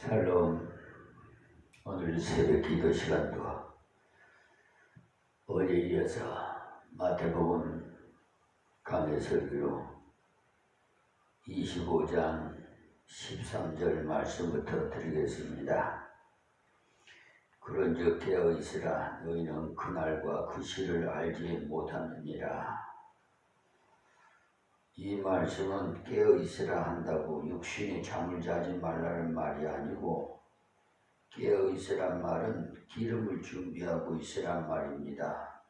샬롬. 오늘 새벽 기도 시간도 어제 이어서 마태복음 강해 설교로 25장 13절 말씀부터 드리겠습니다. 그런즉 깨어있으라. 너희는 그날과 그 시를 알지 못하느니라. 이 말씀은 깨어있으라 한다고 육신의 잠을 자지 말라는 말이 아니고, 깨어있으란 말은 기름을 준비하고 있으란 말입니다.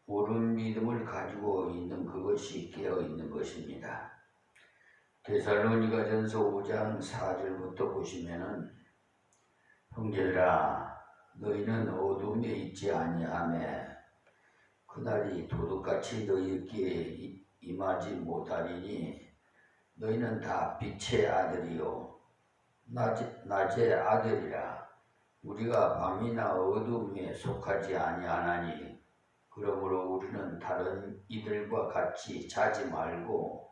옳은 믿음을 가지고 있는 그것이 깨어있는 것입니다. 데살로니가전서 5장 4절부터 보시면은, 형제들아 너희는 어둠에 있지 아니하매 그날이 도둑같이 너희에게 임하지 못하리니 너희는 다 빛의 아들이요 낮의 아들이라. 우리가 밤이나 어둠에 속하지 아니하나니 그러므로 우리는 다른 이들과 같이 자지 말고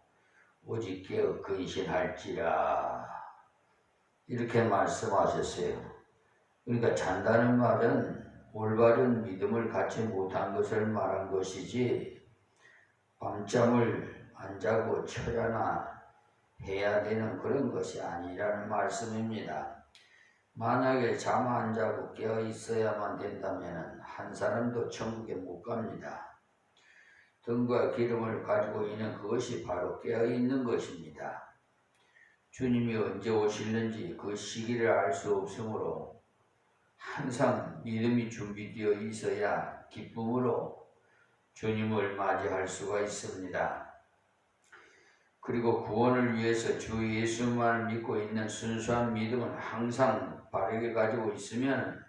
오직 깨어 근신할지라. 이렇게 말씀하셨어요. 그러니까 잔다는 말은 올바른 믿음을 갖지 못한 것을 말한 것이지, 밤잠을 안 자고 철야나 해야 되는 그런 것이 아니라는 말씀입니다. 만약에 잠 안 자고 깨어 있어야만 된다면 한 사람도 천국에 못 갑니다. 등과 기름을 가지고 있는 그것이 바로 깨어 있는 것입니다. 주님이 언제 오실는지 그 시기를 알 수 없으므로 항상 믿음이 준비되어 있어야 기쁨으로 주님을 맞이할 수가 있습니다. 그리고 구원을 위해서 주 예수만을 믿고 있는 순수한 믿음은 항상 바르게 가지고 있으면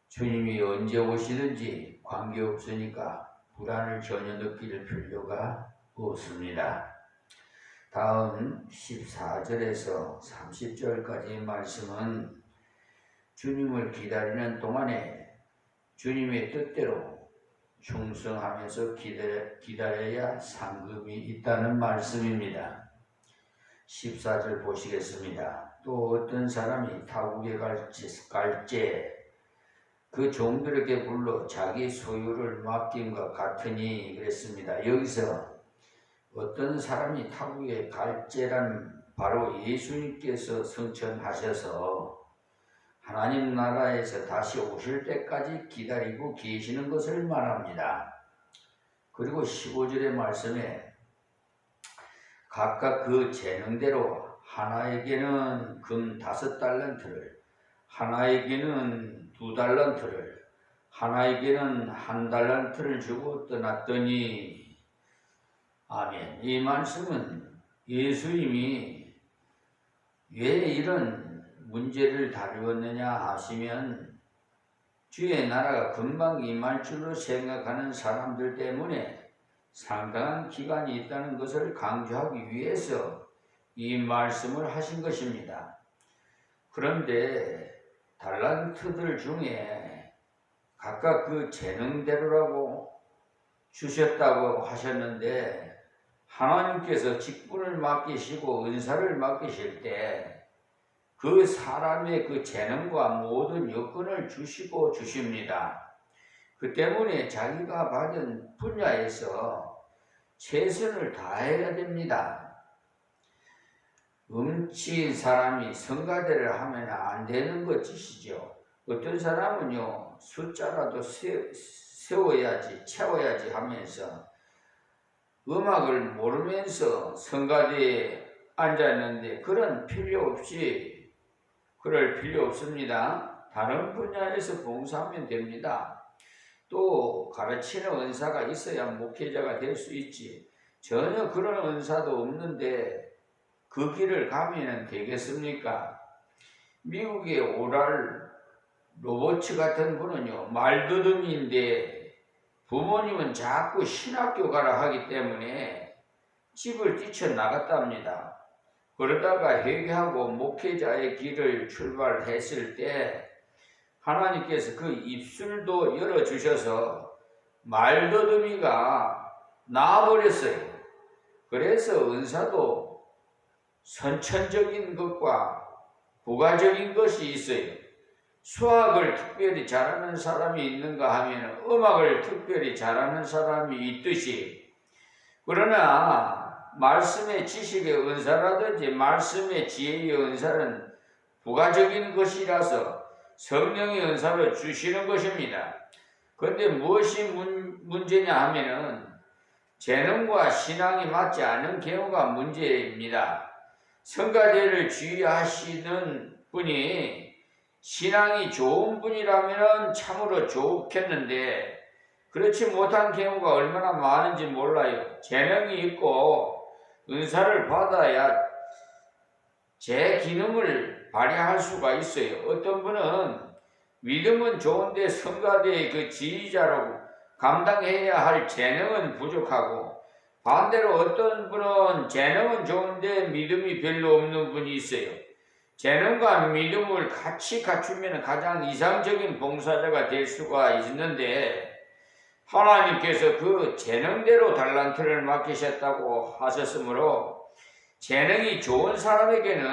주님이 언제 오시든지 관계없으니까 불안을 전혀 느낄 필요가 없습니다. 다음 14절에서 30절까지의 말씀은 주님을 기다리는 동안에 주님의 뜻대로 충성하면서 기다려야 상급이 있다는 말씀입니다. 14절 보시겠습니다. 또 어떤 사람이 타국에 갈제 그 종들에게 불러 자기 소유를 맡김과 같으니 그랬습니다. 여기서 어떤 사람이 타국에 갈제란 바로 예수님께서 성천하셔서 하나님 나라에서 다시 오실 때까지 기다리고 계시는 것을 말합니다. 그리고 15절의 말씀에 각각 그 재능대로 하나에게는 금 5달란트를, 하나에게는 2달란트를, 하나에게는 1달란트를 주고 떠났더니, 아멘. 이 말씀은 예수님이 왜 이런 문제를 다루었느냐 하시면, 주의 나라가 금방 임할 줄로 생각하는 사람들 때문에 상당한 기간이 있다는 것을 강조하기 위해서 이 말씀을 하신 것입니다. 그런데 달란트들 중에 각각 그 재능대로라고 주셨다고 하셨는데, 하나님께서 직분을 맡기시고 은사를 맡기실 때 그 사람의 그 재능과 모든 여건을 주시고 주십니다. 그 때문에 자기가 받은 분야에서 최선을 다해야 됩니다. 음치인 사람이 성가대를 하면 안 되는 것이시죠. 어떤 사람은요, 숫자라도 세워야지, 채워야지 하면서 음악을 모르면서 성가대에 앉았는데, 그런 필요 없이, 그럴 필요 없습니다. 다른 분야에서 봉사하면 됩니다. 또 가르치는 은사가 있어야 목회자가 될 수 있지, 전혀 그런 은사도 없는데 그 길을 가면 되겠습니까? 미국의 오랄 로버츠 같은 분은요, 말더듬이인데 부모님은 자꾸 신학교 가라 하기 때문에 집을 뛰쳐나갔답니다. 그러다가 회개하고 목회자의 길을 출발했을 때 하나님께서 그 입술도 열어주셔서 말더듬이가 나아버렸어요. 그래서 은사도 선천적인 것과 부가적인 것이 있어요. 수학을 특별히 잘하는 사람이 있는가 하면 음악을 특별히 잘하는 사람이 있듯이, 그러나 말씀의 지식의 은사라든지 말씀의 지혜의 은사는 부가적인 것이라서 성령의 은사로 주시는 것입니다. 그런데 무엇이 문제냐 하면은 재능과 신앙이 맞지 않은 경우가 문제입니다. 성가대를 지휘하시는 분이 신앙이 좋은 분이라면 참으로 좋겠는데 그렇지 못한 경우가 얼마나 많은지 몰라요. 재능이 있고 은사를 받아야 제 기능을 발휘할 수가 있어요. 어떤 분은 믿음은 좋은데 성가대의 그 지휘자로 감당해야 할 재능은 부족하고, 반대로 어떤 분은 재능은 좋은데 믿음이 별로 없는 분이 있어요. 재능과 믿음을 같이 갖추면 가장 이상적인 봉사자가 될 수가 있는데, 하나님께서 그 재능대로 달란트를 맡기셨다고 하셨으므로 재능이 좋은 사람에게는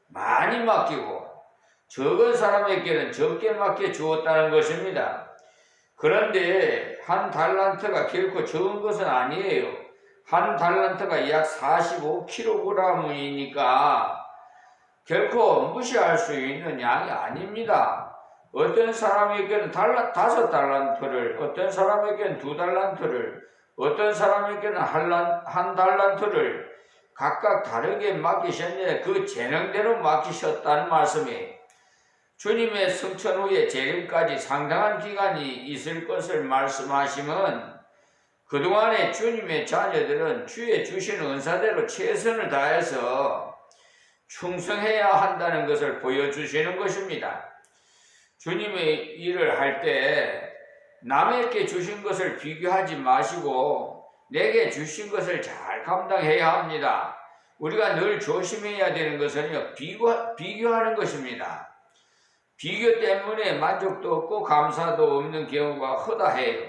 많이 맡기고 적은 사람에게는 적게 맡겨 주었다는 것입니다. 그런데 한 달란트가 결코 적은 것은 아니에요. 한 달란트가 약 45kg이니까 결코 무시할 수 있는 양이 아닙니다. 어떤 사람에게는 5달란트를, 어떤 사람에게는 2달란트를, 어떤 사람에게는 한 달란트를 각각 다르게 맡기셨는데 그 재능대로 맡기셨다는 말씀이에요. 주님의 승천 후에 재림까지 상당한 기간이 있을 것을 말씀하시면 그동안에 주님의 자녀들은 주의 주신 은사대로 최선을 다해서 충성해야 한다는 것을 보여주시는 것입니다. 주님의 일을 할 때 남에게 주신 것을 비교하지 마시고 내게 주신 것을 잘 감당해야 합니다. 우리가 늘 조심해야 되는 것은요, 비교하는 것입니다. 비교 때문에 만족도 없고 감사도 없는 경우가 허다해요.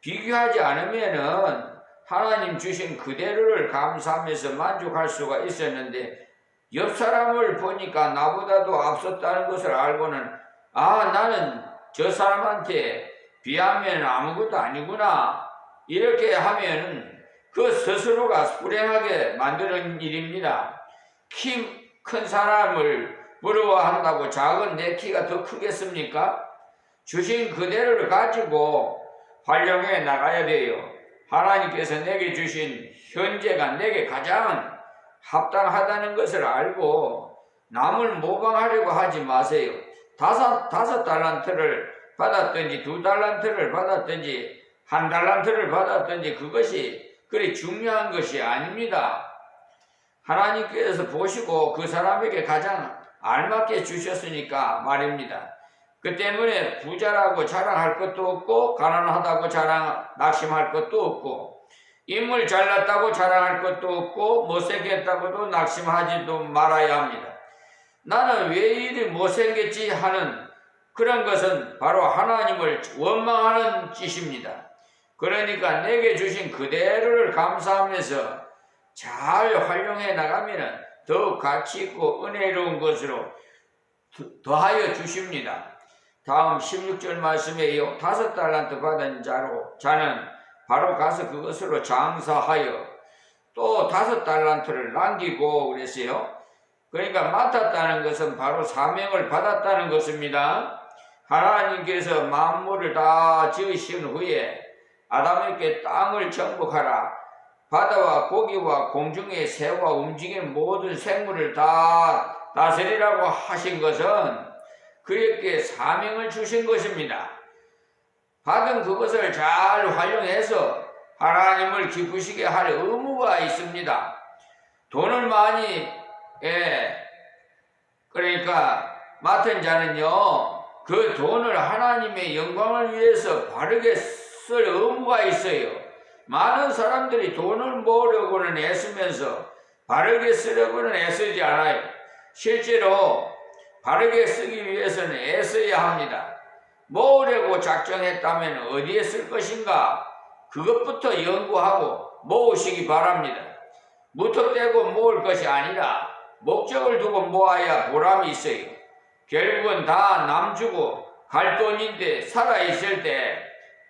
비교하지 않으면은 하나님 주신 그대로를 감사하면서 만족할 수가 있었는데 옆 사람을 보니까 나보다도 앞섰다는 것을 알고는 나는 저 사람한테 비하면 아무것도 아니구나 이렇게 하면은 그 스스로가 불행하게 만드는 일입니다. 키 큰 사람을 부러워한다고 작은 내 키가 더 크겠습니까? 주신 그대로를 가지고 활용해 나가야 돼요. 하나님께서 내게 주신 현재가 내게 가장 합당하다는 것을 알고 남을 모방하려고 하지 마세요. 다섯 달란트를 받았든지 2달란트를 받았든지 1달란트를 받았든지 그것이 그리 중요한 것이 아닙니다. 하나님께서 보시고 그 사람에게 가장 알맞게 주셨으니까 말입니다. 그 때문에 부자라고 자랑할 것도 없고 가난하다고 낙심할 것도 없고 인물 잘났다고 자랑할 것도 없고 못생겼다고도 낙심하지도 말아야 합니다. 나는 왜 이리 못생겼지 하는 그런 것은 바로 하나님을 원망하는 짓입니다. 그러니까 내게 주신 그대로를 감사하면서 잘 활용해 나가면 더욱 가치 있고 은혜로운 것으로 더하여 주십니다. 다음 16절 말씀에요. 5달란트 받은 자는 바로 가서 그것으로 장사하여 또 5달란트를 남기고 그랬어요. 그러니까 맡았다는 것은 바로 사명을 받았다는 것입니다. 하나님께서 만물을 다 지으신 후에 아담에게 땅을 정복하라. 바다와 고기와 공중의 새와 움직이는 모든 생물을 다 다스리라고 하신 것은 그에게 사명을 주신 것입니다. 받은 그것을 잘 활용해서 하나님을 기쁘시게 할 의무가 있습니다. 돈을 많이 그러니까 맡은 자는요 그 돈을 하나님의 영광을 위해서 바르게 쓸 의무가 있어요. 많은 사람들이 돈을 모으려고는 애쓰면서 바르게 쓰려고는 애쓰지 않아요. 실제로 바르게 쓰기 위해서는 애써야 합니다. 모으려고 작정했다면 어디에 쓸 것인가? 그것부터 연구하고 모으시기 바랍니다. 무턱대고 모을 것이 아니라 목적을 두고 모아야 보람이 있어요. 결국은 다 남 주고 갈 돈인데 살아있을 때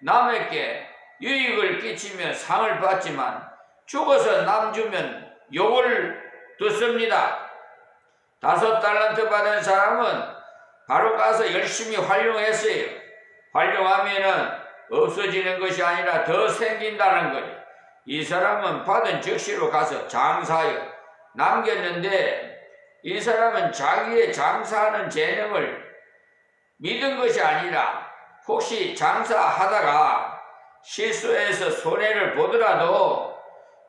남에게 유익을 끼치며 상을 받지만 죽어서 남 주면 욕을 듣습니다. 5달란트 받은 사람은 바로 가서 열심히 활용했어요. 활용하면은 없어지는 것이 아니라 더 생긴다는 거예요. 이 사람은 받은 즉시로 가서 장사하여 남겼는데 이 사람은 자기의 장사하는 재능을 믿은 것이 아니라 혹시 장사하다가 실수해서 손해를 보더라도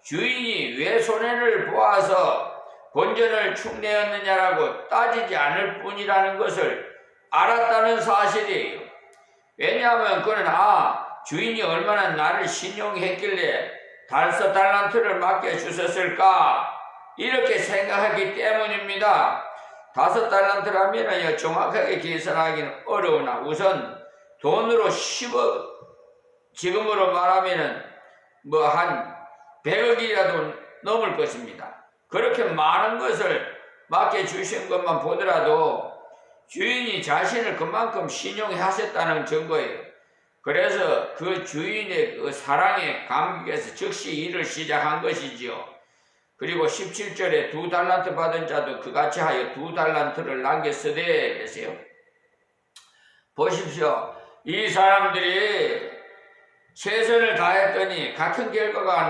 주인이 왜 손해를 보아서 본전을 축내었느냐라고 따지지 않을 뿐이라는 것을 알았다는 사실이에요. 왜냐하면 그는 주인이 얼마나 나를 신용했길래 5달란트를 맡겨주셨을까 이렇게 생각하기 때문입니다. 5달란트라면 정확하게 계산하기는 어려우나 우선 돈으로 10억, 지금으로 말하면 한 100억이라도 넘을 것입니다. 그렇게 많은 것을 맡겨주신 것만 보더라도 주인이 자신을 그만큼 신용하셨다는 증거예요. 그래서 그 주인의 그 사랑에 감격해서 즉시 일을 시작한 것이지요. 그리고 17절에 2달란트 받은 자도 그같이 하여 2달란트를 남겼으되 그랬어요. 보십시오. 이 사람들이 최선을 다했더니 같은 결과가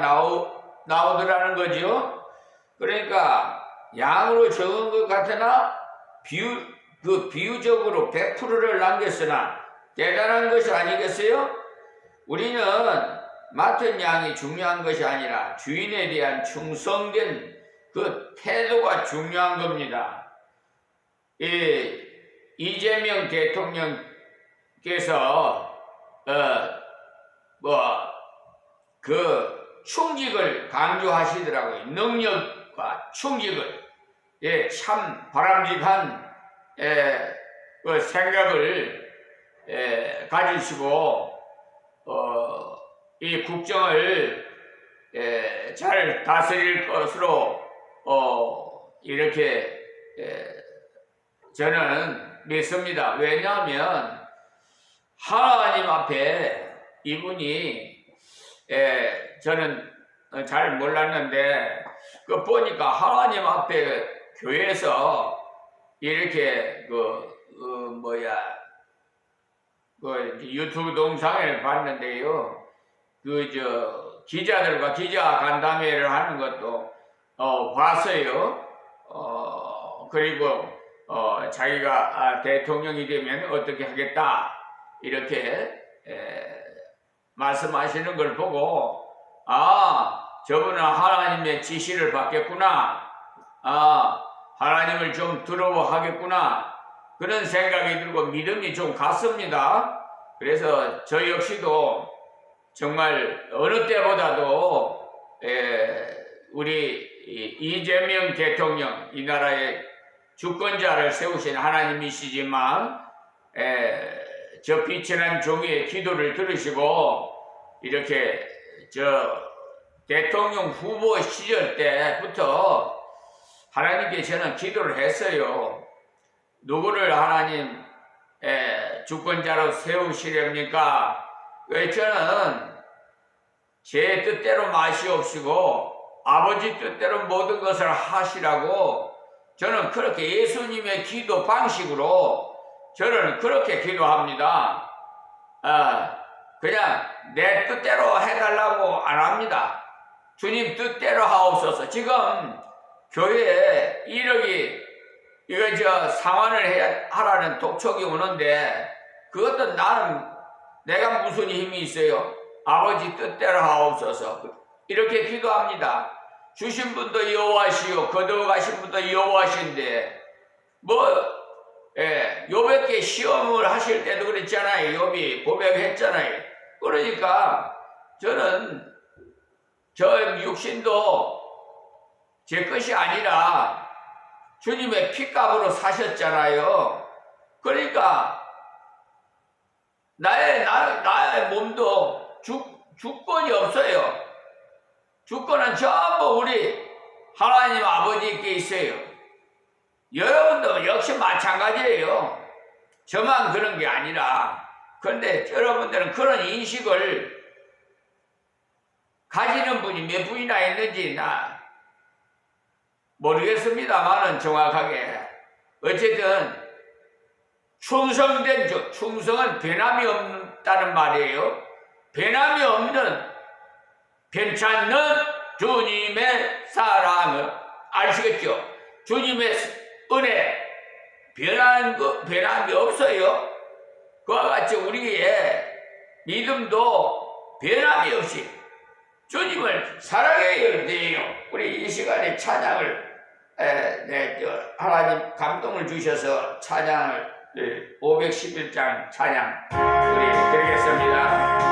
나오더라는 거죠. 그러니까 양으로 적은 것 같으나 비유적으로 100%를 남겼으나 대단한 것이 아니겠어요? 우리는 맡은 양이 중요한 것이 아니라 주인에 대한 충성된 그 태도가 중요한 겁니다. 이재명 대통령께서 충직을 강조하시더라고요. 능력과 충직을. 참 바람직한 그 생각을 가지시고 이 국정을 잘 다스릴 것으로 이렇게 저는 믿습니다. 왜냐하면 하나님 앞에 이분이 저는 잘 몰랐는데 그 보니까 하나님 앞에 교회에서 이렇게 유튜브 동상을 봤는데요. 기자들과 기자 간담회를 하는 것도 봤어요. 그리고 자기가 대통령이 되면 어떻게 하겠다 이렇게 말씀하시는 걸 보고 저분은 하나님의 지시를 받겠구나. 하나님을 좀 두려워하겠구나. 그런 생각이 들고 믿음이 좀 갔습니다. 그래서 저 역시도 정말 어느 때보다도 우리 이재명 대통령, 이 나라의 주권자를 세우신 하나님이시지만 저 비천한 종의 기도를 들으시고 이렇게 저 대통령 후보 시절 때부터 하나님께 저는 기도를 했어요. 누구를 하나님 주권자로 세우시렵니까? 왜 저는 제 뜻대로 마시옵시고 아버지 뜻대로 모든 것을 하시라고 저는 그렇게 예수님의 기도 방식으로 저는 그렇게 기도합니다. 그냥 내 뜻대로 해달라고 안 합니다. 주님 뜻대로 하옵소서. 지금 교회에 1억이 상환을 하라는 독촉이 오는데 그것도 내가 무슨 힘이 있어요? 아버지 뜻대로 하옵소서. 이렇게 기도합니다. 주신 분도 여호와시요 거두어가신 분도 여호와신데 욥에게 시험을 하실 때도 그랬잖아요. 욥이 고백했잖아요. 그러니까 저는 저 육신도 제 것이 아니라 주님의 피값으로 사셨잖아요. 그러니까 나의 몸도 주권이 없어요. 주권은 전부 우리 하나님 아버지께 있어요. 여러분도 역시 마찬가지예요. 저만 그런 게 아니라. 그런데 여러분들은 그런 인식을 가지는 분이 몇 분이나 있는지 나 모르겠습니다만은 정확하게 어쨌든 충성된 주, 충성은 변함이 없다는 말이에요. 변함이 없는 괜찮는 주님의 사랑을 아시겠죠? 주님의 은혜 변함이 없어요. 그와 같이 우리의 믿음도 변함이 없이 주님을 사랑해야 돼요. 우리 이 시간에 찬양을 하나님 감동을 주셔서 찬양을 511장 찬양 드리겠습니다.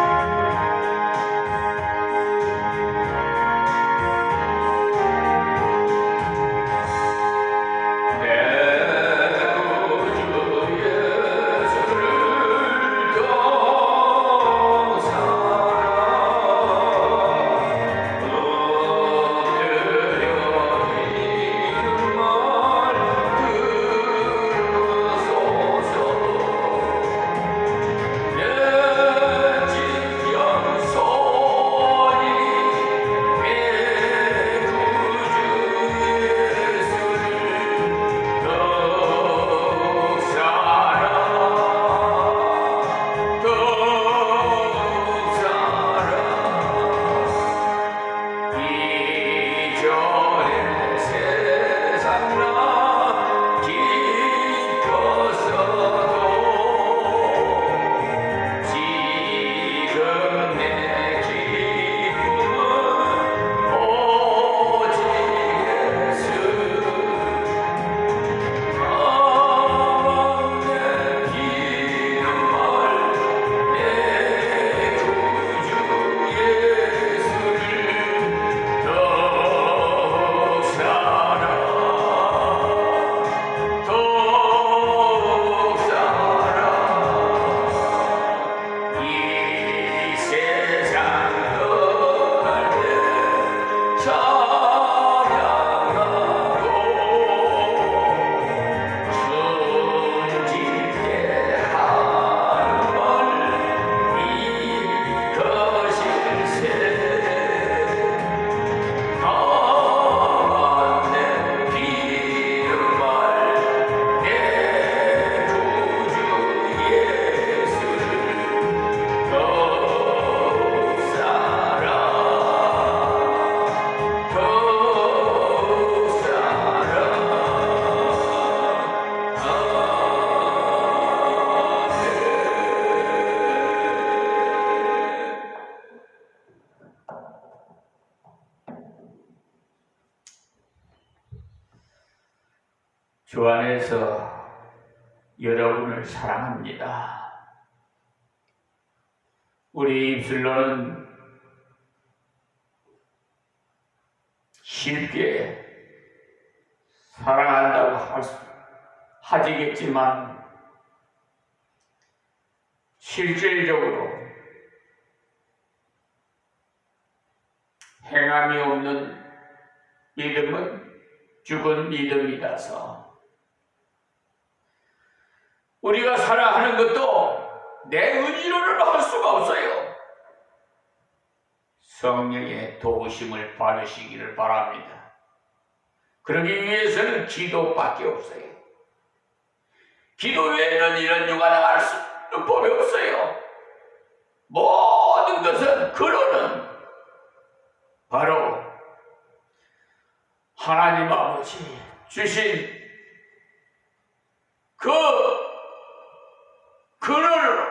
주 안에서 여러분을 사랑합니다. 우리 입술로는 쉽게 사랑한다고 하지겠지만 실질적으로 행함이 없는 믿음은 죽은 믿음이라서 우리가 사랑하는 것도 내 의지로는 할 수가 없어요. 성령의 도우심을 받으시기를 바랍니다. 그러기 위해서는 기도밖에 없어요. 기도 외에는 이런 유가 나갈 수 있는 법이 없어요. 모든 것은 근원은 바로 하나님 아버지 주신 그 근원으로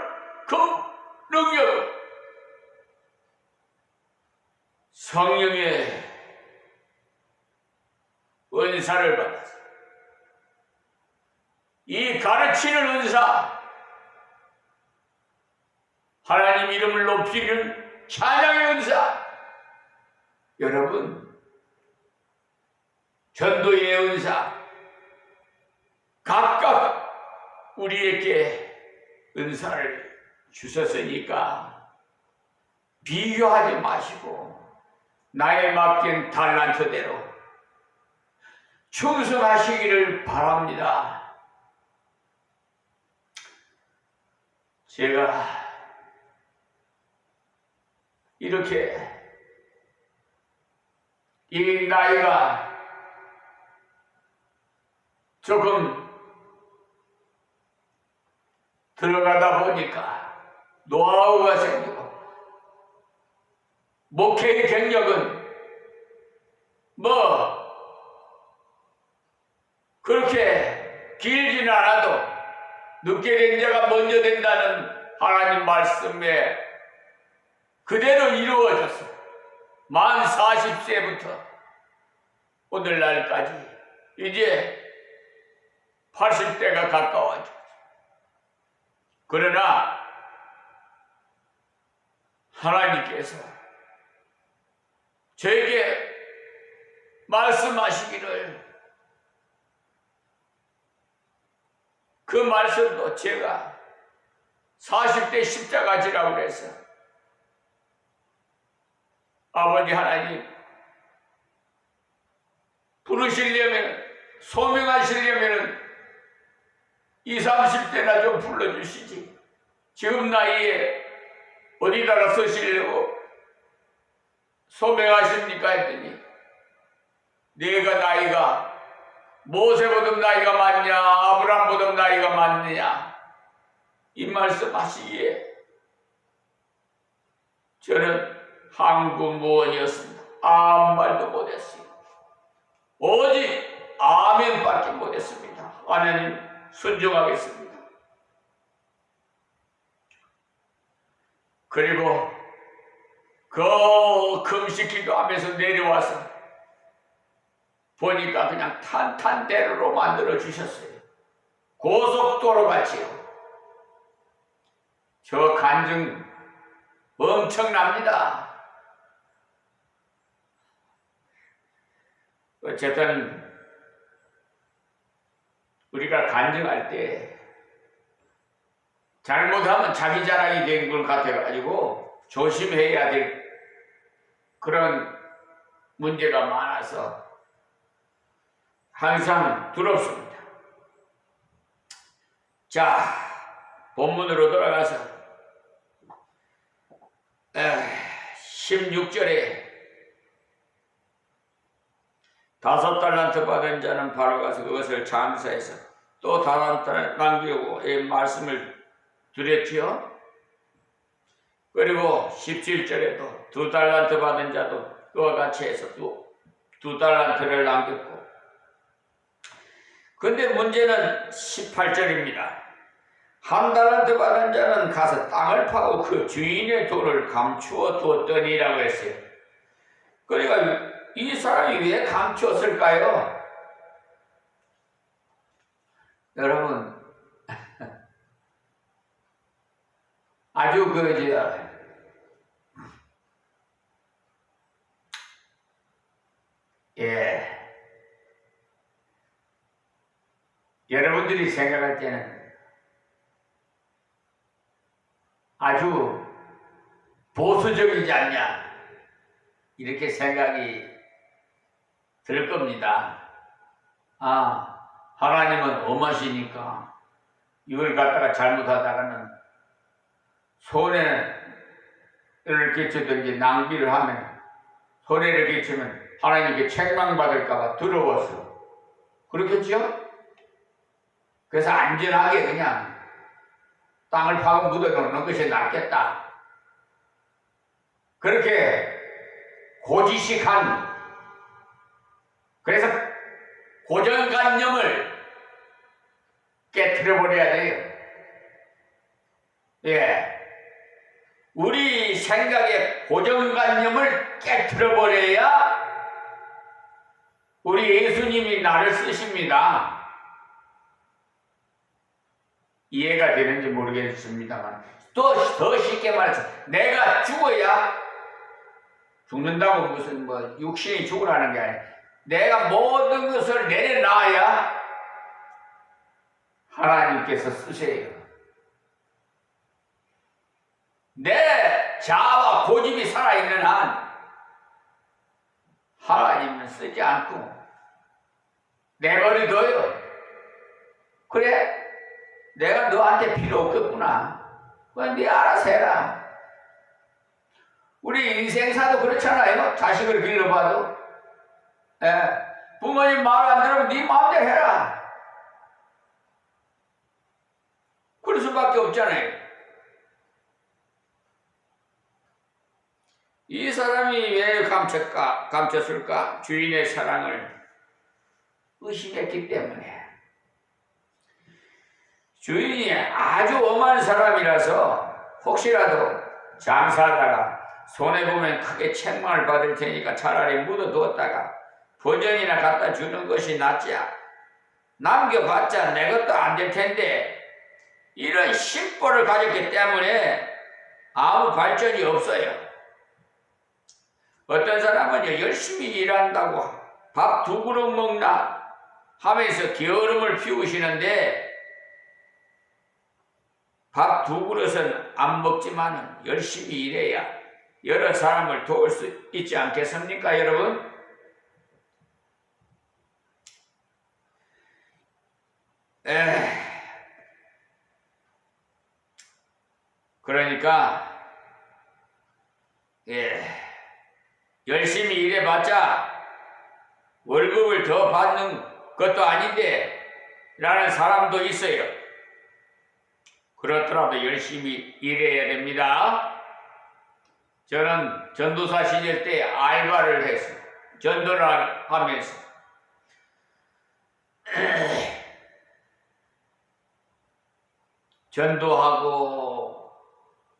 그 능력으로 성령의 은사를 받아서 이 가르치는 은사, 하나님 이름을 높이는 찬양의 은사, 여러분 전도의 은사 각각 우리에게 은사를 주셨으니까 비교하지 마시고 나에 맡긴 달란트대로 충성하시기를 바랍니다. 제가 이렇게 이 나이가 조금 들어가다 보니까 노하우가 생기고 목회의 경력은 뭐 그렇게 길지는 않아도 늦게 된 자가 먼저 된다는 하나님 말씀에 그대로 이루어졌어. 만 40세부터 오늘날까지 이제 80대가 가까워져. 그러나 하나님께서 저에게 말씀하시기를 그 말씀도 제가 40대 십자가 지라고 그래서 아버지 하나님 부르시려면 소명하시려면 20, 30대나 좀 불러주시지. 지금 나이에 어디다가 쓰시려고 소명하십니까 했더니 내가 나이가 모세보다 나이가 많냐 아브람보다 나이가 많느냐 이 말씀 하시기에 저는 항구무원이었습니다. 아무 말도 못했어요. 오직 아멘밖에 못했습니다. 하나님 순종하겠습니다. 그리고 그 금식 기도하면서 내려와서 보니까 그냥 탄탄대로로 만들어 주셨어요. 고속도로 같이요. 저 간증 엄청납니다. 어쨌든 우리가 간증할 때 잘못하면 자기 자랑이 된 것 같아가지고 조심해야 될 그런 문제가 많아서 항상 두렵습니다. 자, 본문으로 돌아가서 16절에 5달란트 받은 자는 바로 가서 그것을 장사해서 또 달란트를 남기고 이 말씀을 드렸지요. 그리고 17절에도 2달란트 받은 자도 그와 같이 해서 또 2달란트를 남겼고, 근데 문제는 18절입니다. 1달란트 받은 자는 가서 땅을 파고 그 주인의 돈을 감추어 두었더니라고 했어요. 그러니까 이 사람이 왜 감추었을까요? 여러분 아주 여러분들이 생각할 때는 아주 보수적이지 않냐 이렇게 생각이 들 겁니다. 하나님은 엄하시니까 이걸 갖다가 잘못하다가는 손해를 끼치든지 낭비를 하면 손해를 끼치면 하나님께 책망받을까봐 두려워서 그렇겠죠? 그래서 안전하게 그냥 땅을 파고 묻어놓는 것이 낫겠다. 그렇게 고지식한, 그래서 고정관념을 깨트려버려야 돼요. 우리 생각의 고정관념을 깨트려버려야 우리 예수님이 나를 쓰십니다. 이해가 되는지 모르겠습니다만 또 더 쉽게 말해서 내가 죽어야 죽는다고 무슨 육신이 죽으라는 게 아니라 내가 모든 것을 내려놔야 하나님께서 쓰세요. 내 자아와 고집이 살아있는 한 하나님은 쓰지 않고 내버려둬요. 그래? 내가 너한테 필요 없겠구나. 그건 네 알아서 해라. 우리 인생사도 그렇잖아요. 자식을 길러봐도. 예. 부모님 말 안 들으면 네 마음대로 해라. 그럴 수밖에 없잖아요. 이 사람이 왜 감췄을까? 주인의 사랑을 의심했기 때문에. 주인이 아주 엄한 사람이라서 혹시라도 장사하다가 손해보면 크게 책망을 받을 테니까 차라리 묻어두었다가 버전이나 갖다 주는 것이 낫지. 남겨봤자 내 것도 안 될 텐데 이런 심보를 가졌기 때문에 아무 발전이 없어요. 어떤 사람은 열심히 일한다고 밥 2그릇 먹나 하면서 게으름을 피우시는데 밥 2그릇은 안 먹지만 열심히 일해야 여러 사람을 도울 수 있지 않겠습니까, 여러분? 그러니까 열심히 일해봤자 월급을 더 받는 것도 아닌데 라는 사람도 있어요. 그렇더라도 열심히 일해야 됩니다. 저는 전도사 시절 때 알바를 했어요. 전도를 하면서 전도하고,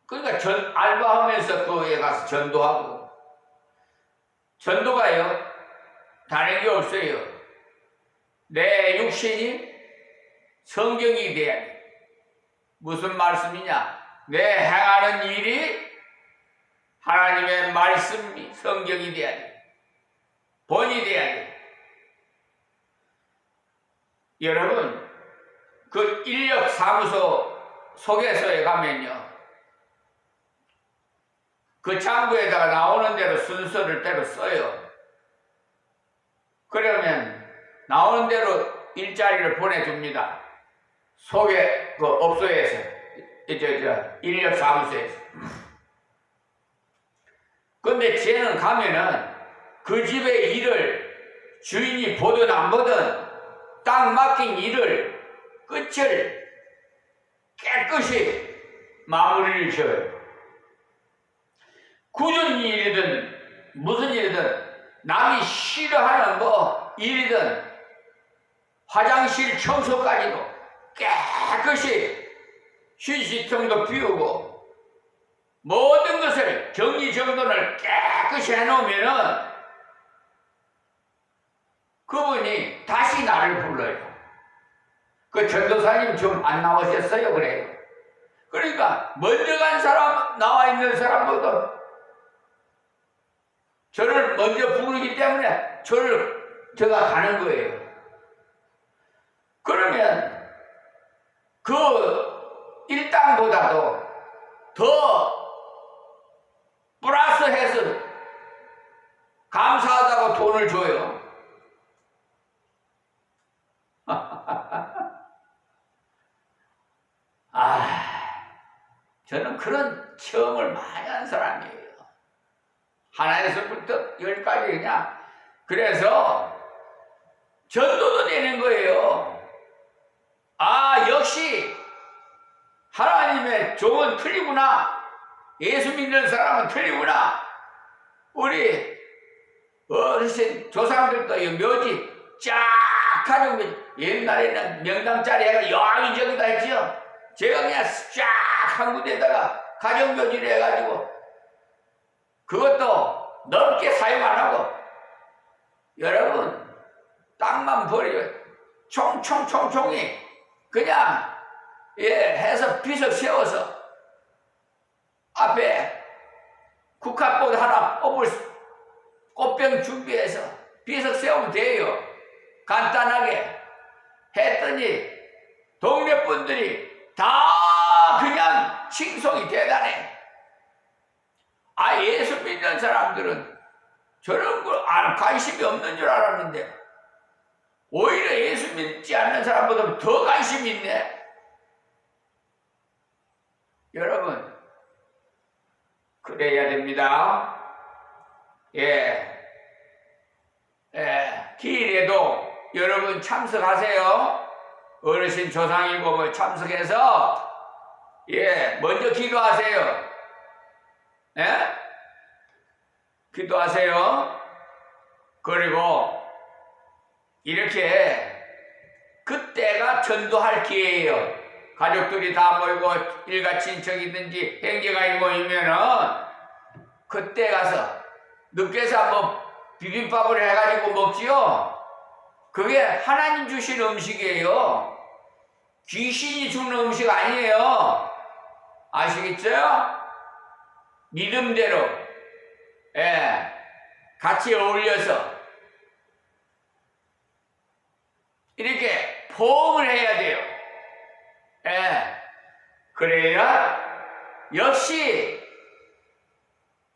그러니까 알바하면서 거기에 가서 전도하고. 전도가요 다른 게 없어요. 내 육신이 성경이 돼야 돼. 무슨 말씀이냐? 내 행하는 일이 하나님의 말씀이 성경이 돼야 돼. 본이 돼야 돼. 여러분, 그 인력사무소 소개서에 가면요, 그 장부에다가 나오는 대로 순서를 대로 써요. 그러면 나오는 대로 일자리를 보내줍니다. 그 업소에서, 인력사무소에서. 근데 쟤는 가면은 그 집의 일을 주인이 보든 안 보든 딱 맡긴 일을 끝을 깨끗이 마무리를 지어요. 굳은 일이든 무슨 일이든 남이 싫어하는 일이든 화장실 청소까지도 깨끗이 휴지통도 비우고 모든 것을 정리정돈을 깨끗이 해놓으면은 그분이 다시 나를 불러요. 그 전도사님 좀 안 나오셨어요? 그래요. 그러니까 먼저 간 사람, 나와 있는 사람보다 저를 먼저 부르기 때문에 제가 가는 거예요. 그러면 그 일당보다도 더 플러스해서 감사하다고 돈을 줘요. 저는 그런 체험을 많이 한 사람이에요. 하나에서부터 10까지 그냥. 그래서 전도도 되는 거예요. 역시 하나님의 종은 틀리구나. 예수 믿는 사람은 틀리구나. 우리 어르신 조상들도 묘지 쫙 가지고 옛날에는 명당짜리 해가 여기저기다 했지요. 제가 그냥 쫙 한 군데다가 가정묘지를 해가지고 그것도 넓게 사용 안 하고, 여러분 땅만 버려 총총총총이 그냥 해서 비석 세워서 앞에 국화꽃 하나 뽑을 꽃병 준비해서 비석 세우면 돼요. 간단하게 했더니 동네 분들이 다 그냥 칭송이 대단해. 예수 믿는 사람들은 저런 거 관심이 없는 줄 알았는데 오히려 예수 믿지 않는 사람보다 더 관심이 있네. 여러분, 그래야 됩니다. 기일에도 여러분 참석하세요. 어르신 조상이고 뭐 참석해서 먼저 기도하세요. 기도하세요. 그리고 이렇게 그때가 전도할 기회예요. 가족들이 다 모이고 일가 친척이든지 형제가 모이면은 그때 가서 늦게서 한번 비빔밥을 해가지고 먹지요. 그게 하나님 주신 음식이에요. 귀신이 주는 음식 아니에요. 아시겠죠? 믿음대로 같이 어울려서 이렇게 포옹을 해야 돼요. 그래야 역시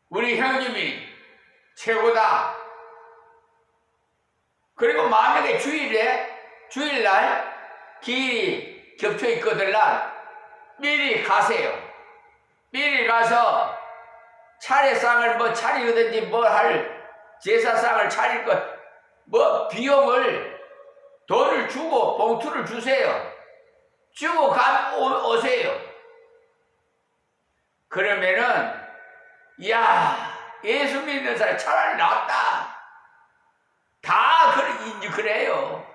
우리 형님이 최고다. 그리고 만약에 주일날 길이 겹쳐 있거든 날 미리 가세요. 미리 가서 차례상을 뭐 차리든지 뭐 할 제사상을 차릴 것 뭐 비용을 돈을 주고 봉투를 주세요. 주고 오세요. 그러면은 야 예수 믿는 사람이 차라리 낫다. 다 그래요.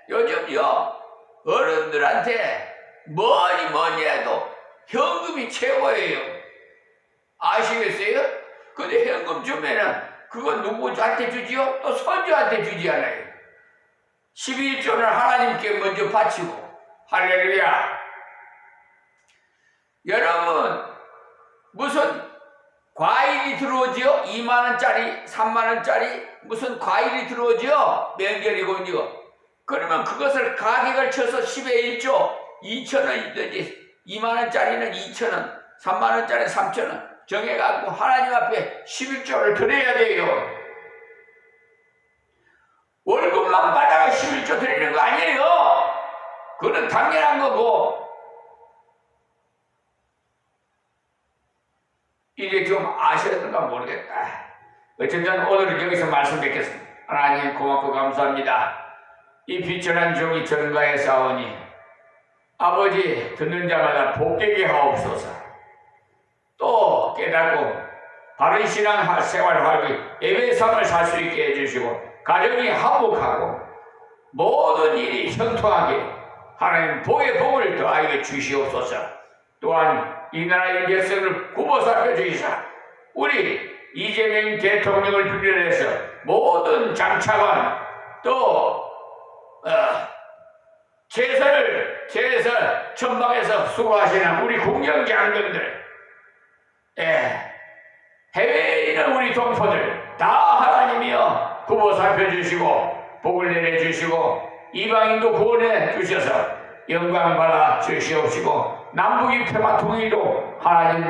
요즘요 어른들한테 뭐니 해도 현금이 최고예요. 아시겠어요? 근데 현금 주면은 그거 누구한테 주지요? 또 손주한테 주지 않아요. 11조는 하나님께 먼저 바치고. 할렐루야. 여러분 무슨 과일이 들어오죠? 2만원짜리 3만원짜리 무슨 과일이 들어오죠? 명절이군요. 그러면 그것을 가격을 쳐서 10의 1조 2,000원이든지 2만원짜리는 2,000원 3만원짜리 3,000원 정해갖고 하나님 앞에 11조를 드려야 돼요. 월급만 받아가 11조 드리는 거 아니에요. 그건 당연한 거고. 이게 좀 아셨는가 모르겠다. 어쨌든 오늘은 여기서 말씀 뵙겠습니다. 하나님 고맙고 감사합니다. 이 비천한 종이 전가에 싸우니 아버지 듣는 자마다 복되게 하옵소서. 또 깨닫고 바른 신앙 생활하기 예배 삶을 살 수 있게 해주시고 가정이 화목하고 모든 일이 형통하게 하나님 복의 복을 더하여 주시옵소서. 또한 이 나라의 백성을 굽어 살펴주시사 우리 이재명 대통령을 비롯해서 모든 장차관 또 제설 전방에서 수고하시는 우리 공영장병들 해외에 있는 우리 동포들 다 하나님이여 굽어 살펴주시고 복을 내려주시고 이방인도 구원해 주셔서 영광 받아 주시옵시고 남북이 평화 통일로 하나님